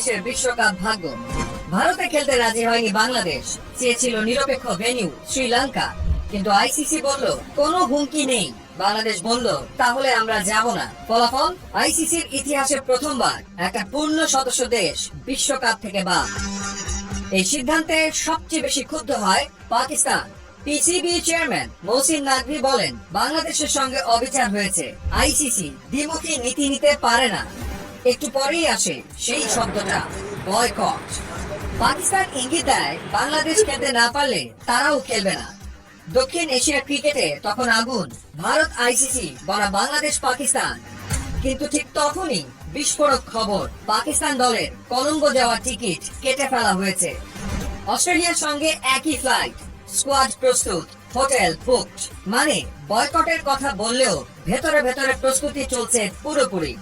বাংলাদেশের বিশ্বকাপ ভাগ্য। ভারতে খেলতে রাজি হয়নি বাংলাদেশ, চেয়েছিল নিরপেক্ষ ভেন্যু শ্রীলঙ্কা, কিন্তু আইসিসি বলল কোনো হুমকি নেই। বাংলাদেশ বলল তাহলে আমরা যাব না। ফলাফল, আইসিসির ইতিহাসে প্রথমবার একটা পূর্ণ সদস্য দেশ বিশ্বকাপ থেকে বাদ। এই সিদ্ধান্তে সবচেয়ে বেশি ক্ষুব্ধ হয় পাকিস্তান। পিসিবি চেয়ারম্যান মহসিন নাকভি বলেন, বাংলাদেশের সঙ্গে অবিচার হয়েছে, আইসিসি দ্বিমুখী নীতি নিতে পারে না। একটু পরেই আসে সেই শব্দটা, বয়কট। পাকিস্তান ইঙ্গিত দেয় বাংলাদেশ খেলতে না পারলে তারাও খেলবে না। দক্ষিণ এশিয়া ক্রিকেটে তখন আগুন, ভারত আইসিসি বনাম বাংলাদেশ পাকিস্তান। কিন্তু ঠিক তখনই বিস্ফোরক খবর, পাকিস্তান দলের কলম্বো যাওয়ার টিকিট কেটে ফেলা হয়েছে। অস্ট্রেলিয়ার সঙ্গে একই ফ্লাইট, স্কোয়াড প্রস্তুত, হোটেল বুকড। মানে বয়কটের কথা বললেও ভেতরে ভেতরে প্রস্তুতি চলছে পুরোপুরি।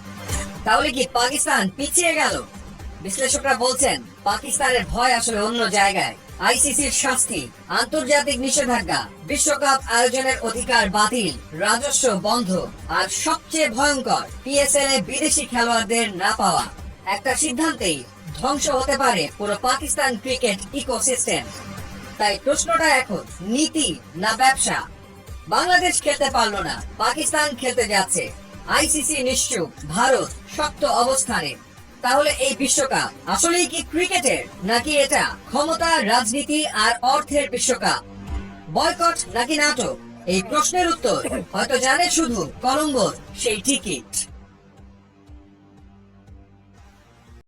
তাহলে কি পাকিস্তান পিছিয়ে গেল? বিশ্লেষকরা বলছেন পাকিস্তানের ভয় আসলে অন্য জায়গায়। আইসিসির শাস্তি, আন্তর্জাতিক নিষেধাজ্ঞা, বিশ্বকাপ আয়োজনের অধিকার বাতিল, রাজস্ব বন্ধ, আর সবচেয়ে ভয়ঙ্কর পিএসএল এ বিদেশি খেলোয়াড়দের না পাওয়া। একটা সিদ্ধান্তেই ধ্বংস হতে পারে পুরো পাকিস্তান ক্রিকেট ইকোসিস্টেম। তাই প্রশ্নটা এখন নীতি না ব্যবসা। বাংলাদেশ খেলতে পারলো না, পাকিস্তান খেলতে যাচ্ছে, আইসিসি নিশ্চুপ, ভারত শক্ত অবস্থানে। তাহলে এই বিশ্বকাপ আসলেই কি ক্রিকেটের, নাকি এটা ক্ষমতা, রাজনীতি আর অর্থের বিশ্বকাপ? বয়কট নাকি নাটক? এই প্রশ্নের উত্তর হয়তো জানে শুধু কলম্বোর সেই টিকিট।